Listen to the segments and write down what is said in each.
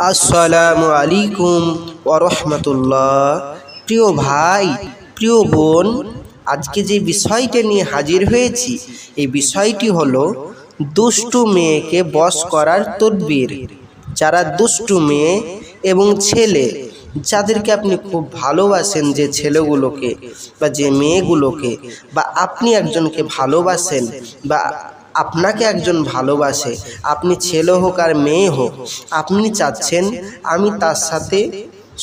আসসালামু আলাইকুম ওয়া রাহমাতুল্লাহ। প্রিয় ভাই, প্রিয় বোন, আজকে যে বিষয়টা নিয়ে হাজির হয়েছি এই বিষয়টি হলো দুষ্টু মেয়েকে বশ করার তদবির। যারা দুষ্টু মেয়ে এবং ছেলে, যাদেরকে আপনি খুব ভালোবাসেন, যে ছেলেগুলোকে বা যে মেয়েগুলোকে, বা আপনি একজনকে ভালোবাসেন বা আপনাকে একজন ভালোবাসে, আপনি ছেলে হোক আর মেয়ে হোক, আপনি চাচ্ছেন আমি তার সাথে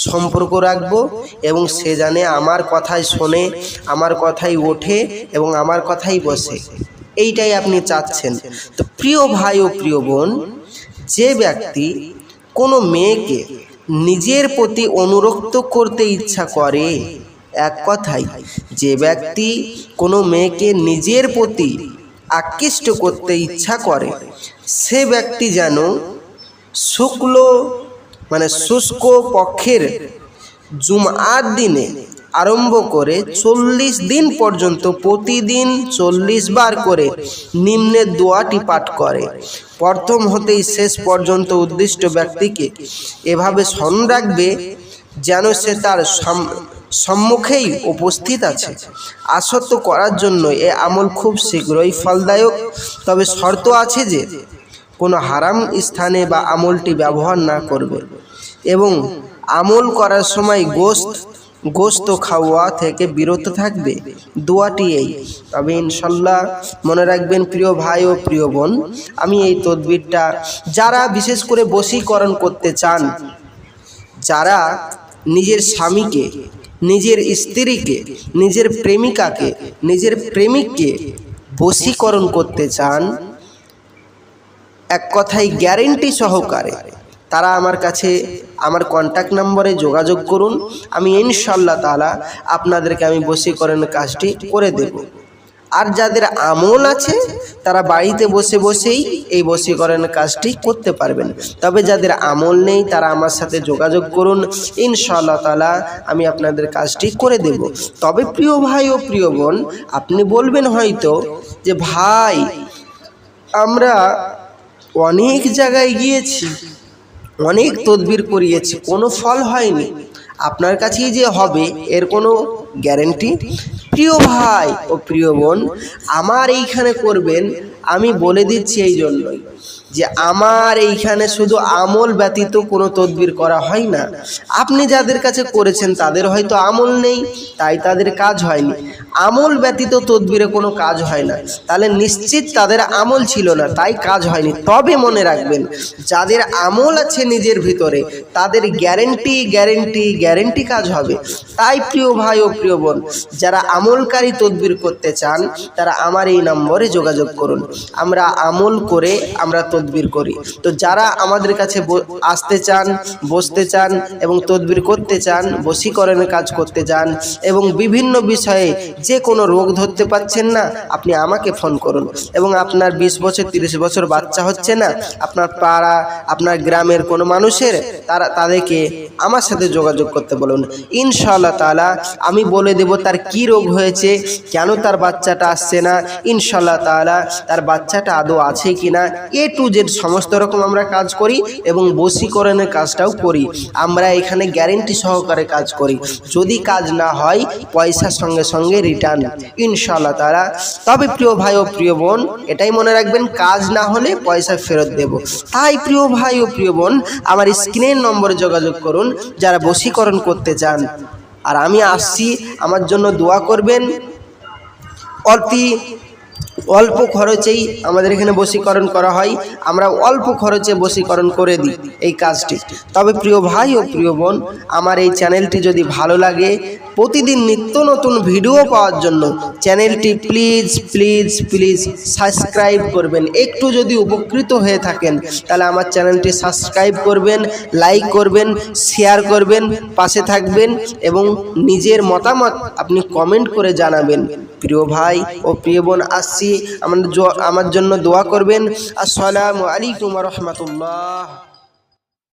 সম্পর্ক রাখবো এবং সে জানে আমার কথাই শোনে, আমার কথাই ওঠে এবং আমার কথাই বসে, এইটাই আপনি চাচ্ছেন। তো প্রিয় ভাই ও প্রিয় বোন, যে ব্যক্তি কোনো মেয়েকে নিজের প্রতি অনুরক্ত করতে ইচ্ছা করে, এক কথায় যে ব্যক্তি কোনো মেয়েকে নিজের প্রতি আকৃষ্ট করতে ইচ্ছা করে, সে ব্যক্তি যেন শুষ্ক পক্ষের জুমআর দিনে আরম্ভ করে 40 দিন পর্যন্ত প্রতিদিন 40 বার করে নিম্নের দোয়াটি পাঠ করে। প্রথম হতেই শেষ পর্যন্ত উদ্দিষ্ট ব্যক্তিকে এভাবে স্মরণ রাখবে যেন সে তার সম্মুখেই উপস্থিত আছে। আসক্ত করার জন্য এ আমল খুব শীঘ্রই ফলদায়ক, তবে শর্ত আছে যে কোনো হারাম স্থানে বা আমলটি ব্যবহার না করবে এবং আমল করার সময় গোশত খাওয়া থেকে বিরত থাকবে। দোয়াটি এই। তবে ইনশাল্লাহ মনে রাখবেন প্রিয় ভাই ও প্রিয় বোন, আমি এই তদবিরটা যারা বিশেষ করে বশীকরণ করতে চান, যারা নিজের স্বামীকে, নিজের স্ত্রীকে, নিজের প্রেমিকাকে, নিজের প্রেমিককে বশীকরণ করতে চান, এক কথায় গ্যারেন্টি সহকারে, তারা আমার কাছে আমার কন্ট্যাক্ট নম্বরে যোগাযোগ করুন। আমি ইনশাআল্লাহ তাআলা আপনাদেরকে আমি বশীকরণের কাজটি করে দেব। আর যাদের আমল আছে তারা বাড়িতে বসে বসেই এই বশীকরণের কাজটি করতে পারবেন। তবে যাদের আমল নেই তারা আমার সাথে যোগাযোগ করুন, ইনশাআল্লাহ তাআলা আমি আপনাদের কাজটি করে দেব। তবে প্রিয় ভাই ও প্রিয় বোন, আপনি বলবেন হয়তো যে ভাই, আমরা অনেক জায়গায় গিয়েছি, অনেক তদবির করিয়েছি, কোনো ফল হয়নি, আপনার কাছেই যে হবে এর কোনো গ্যারেন্টি? প্রিয় ভাই ও প্রিয় বোন, আমার এইখানে করবেন আমি বলে দিচ্ছি এই জন্যই যে আমার এইখানে শুধু আমল ব্যতীত কোনো তদবির করা হয় না। আপনি যাদের কাছে করেছেন তাদের হয়তো আমল নেই, তাই তাদের কাজ হয়নি। আমল ব্যতীত তদবিরে কোনো কাজ হয় না, তাহলে নিশ্চিত তাদের আমল ছিল না, তাই কাজ হয়নি। তবে মনে রাখবেন, যাদের আমল আছে নিজের ভিতরে তাদের গ্যারেন্টি গ্যারেন্টি গ্যারেন্টি কাজ হবে। তাই প্রিয় ভাই ও প্রিয় বোন, যারা আমলকারী তদবির করতে চান তারা আমার এই নম্বরে যোগাযোগ করুন। আমরা আমল করে আমরা তদবির করি। তো যারা আমাদের কাছে আসতে চান, বসতে চান এবং তদবির করতে চান, বশীকরণের কাজ করতে চান এবং বিভিন্ন বিষয়ে যে কোনো রোগ ধরতে পাচ্ছেন না, আপনি আমাকে ফোন করুন। এবং আপনার 20 বছর 30 বছর বাচ্চা হচ্ছে না, আপনার পাড়া, আপনার গ্রামের কোনো মানুষের, তাদেরকে আমার সাথে যোগাযোগ করতে বলুন। ইনশাআল্লাহ তাআলা আমি বলে দেব তার কি রোগ হয়েছে, কেন তার বাচ্চাটা আসছে না, ইনশাআল্লাহ তাআলা তার বাচ্চাটা আদৌ আছে কিনা, A to Z সমস্ত রকম আমরা কাজ করি এবং বশীকরণের কাজটাও করি। আমরা এখানে গ্যারেন্টি সহকারে কাজ করি। যদি কাজ না হয় পয়সার সঙ্গে সঙ্গে রিটার্ন, ইনশাআল্লাহ তাআলা। তবে প্রিয় ভাই ও প্রিয় বোন, এটাই মনে রাখবেন, কাজ না হলে পয়সা ফেরত দেব। তাই প্রিয় ভাই ও প্রিয় বোন, আমার স্ক্রিনের নম্বরে যোগাযোগ করুন যারা বশীকরণ করতে চান। আর আমি আসছি, আমার জন্য দোয়া করবেন। অল্প খরচেই আমাদের এখানে বশীকরণ করা হয়, আমরা অল্প খরচে বশীকরণ করে দিই এই কাজটি। তবে প্রিয় ভাই ও প্রিয় বোন, আমার এই চ্যানেলটি যদি ভালো লাগে, প্রতিদিন নিত্য নতুন ভিডিও পাওয়ার জন্য চ্যানেলটি প্লিজ প্লিজ প্লিজ সাবস্ক্রাইব করবেন। একটু যদি উপকৃত হয়ে থাকেন তাহলে আমার চ্যানেলটি সাবস্ক্রাইব করবেন, লাইক করবেন, শেয়ার করবেন, পাশে থাকবেন এবং নিজের মতামত আপনি কমেন্ট করে জানাবেন। প্রিয় ভাই ও প্রিয় বোন, আসছি, আমার জন্য দোয়া করবেন। আসসালামু আলাইকুম ওয়া রাহমাতুল্লাহ।